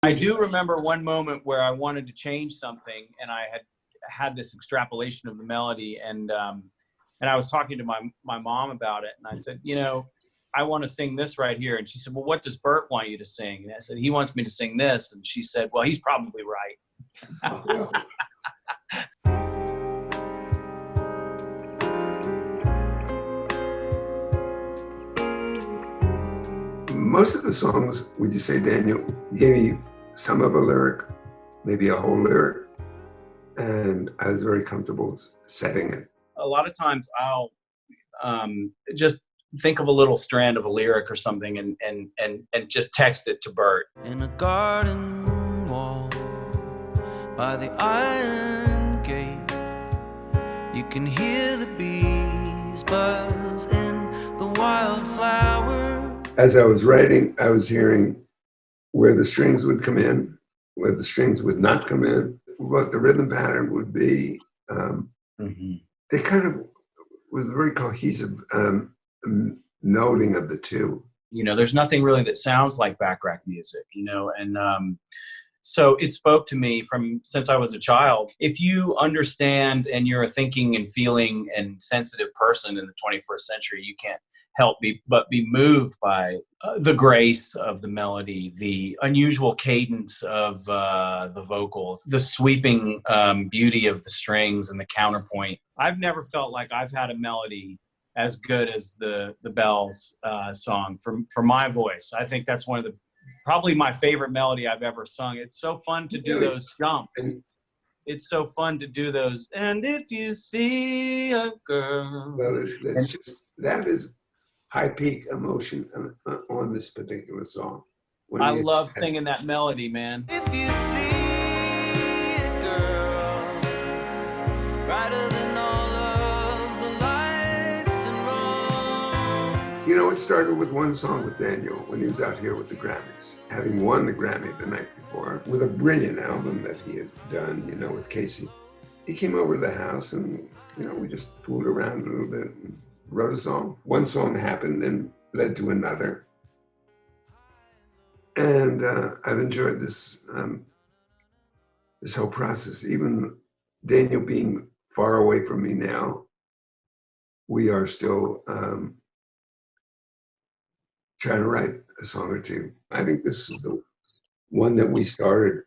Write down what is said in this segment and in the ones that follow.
I do remember one moment where I wanted to change something, and I had this extrapolation of the melody, and I was talking to my mom about it, and I said, I want to sing this right here. And she said, well, what does Burt want you to sing? And I said, he wants me to sing this. And she said, well, he's probably right. Most of the songs, would you say, Daniel, you gave me some of a lyric, maybe a whole lyric, and I was very comfortable setting it. A lot of times I'll just think of a little strand of a lyric or something and just text it to Burt. In a garden wall by the iron gate, you can hear the bees buzz in the wildflower. As I was writing, I was hearing where the strings would come in, where the strings would not come in, what the rhythm pattern would be. They kind of was a very cohesive noting of the two. There's nothing really that sounds like Bacharach music, and so it spoke to me since I was a child. If you understand and you're a thinking and feeling and sensitive person in the 21st century, you can't help but be moved by the grace of the melody, the unusual cadence of the vocals, the sweeping beauty of the strings and the counterpoint. I've never felt like I've had a melody as good as the Bells song for my voice. I think that's probably my favorite melody I've ever sung. It's so fun to do those jumps. It's so fun to do those. And if you see a girl. Well, that is high peak emotion on this particular song. I love singing that melody, man. If you see a girl brighter than all of the lights in Rome. It started with one song with Daniel when he was out here with the Grammys, having won the Grammy the night before with a brilliant album that he had done, with Casey. He came over to the house and, we just fooled around a little bit and wrote a song. One song happened and led to another. And I've enjoyed this whole process. Even Daniel being far away from me now, we are still trying to write a song or two. I think this is the one that we started.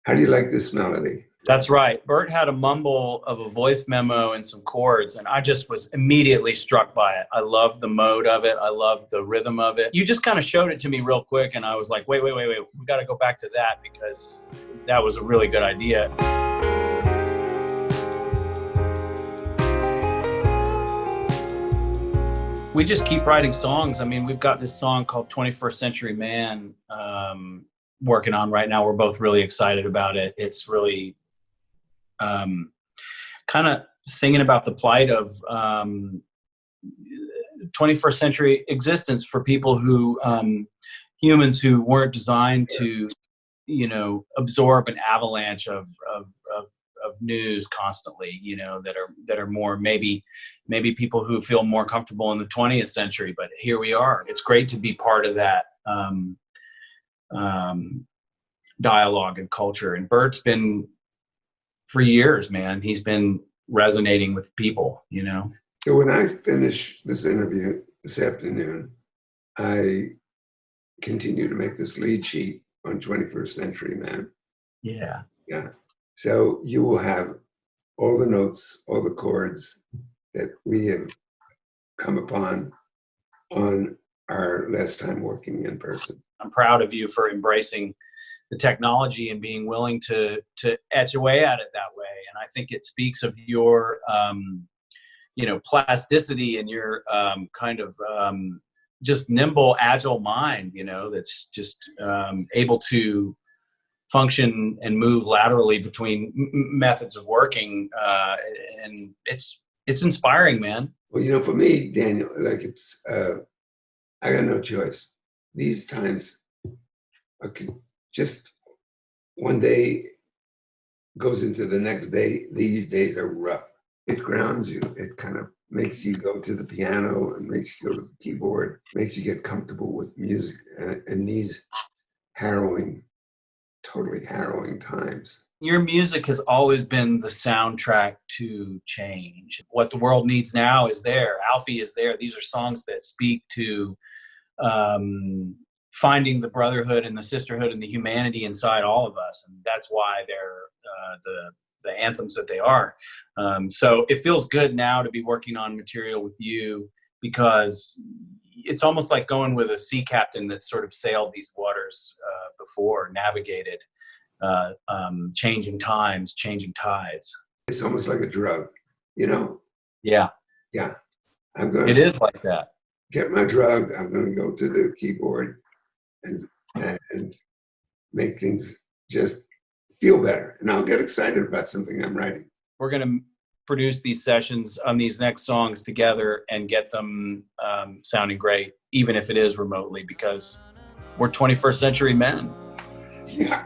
How do you like this melody? That's right. Burt had a mumble of a voice memo and some chords, and I just was immediately struck by it. I love the mode of it. I love the rhythm of it. You just kind of showed it to me real quick, and I was like, wait. We got to go back to that because that was a really good idea. We just keep writing songs. I mean, we've got this song called 21st Century Man working on right now. We're both really excited about it. It's really kind of singing about the plight of 21st century existence for people who, humans who weren't designed to, absorb an avalanche of news constantly, that are more maybe people who feel more comfortable in the 20th century, but here we are. It's great to be part of that dialogue and culture. And Burt's been, for years, man, he's been resonating with people, So when I finish this interview this afternoon, I continue to make this lead sheet on 21st Century Man. Yeah. So you will have all the notes, all the chords that we have come upon on our last time working in person. I'm proud of you for embracing the technology and being willing to etch away at it that way. And I think it speaks of your, plasticity and your kind of just nimble, agile mind, that's just able to function and move laterally between methods of working. And it's inspiring, man. Well, for me, Daniel, I got no choice. These times, just one day goes into the next day. These days are rough. It grounds you. It kind of makes you go to the piano and makes you go to the keyboard, makes you get comfortable with music. And these harrowing totally harrowing times. Your music has always been the soundtrack to change. What the world needs now is there. Alfie is there. These are songs that speak to finding the brotherhood and the sisterhood and the humanity inside all of us. And that's why they're the anthems that they are. So it feels good now to be working on material with you, because it's almost like going with a sea captain that sort of sailed these waters before, navigated changing times, changing tides. It's almost like a drug, you know? Yeah. Yeah. I'm going It is like that. Get my drug. I'm going to go to the keyboard and make things just feel better. And I'll get excited about something I'm writing. We're going to produce these sessions on these next songs together and get them sounding great, even if it is remotely, because we're 21st century men. Yeah.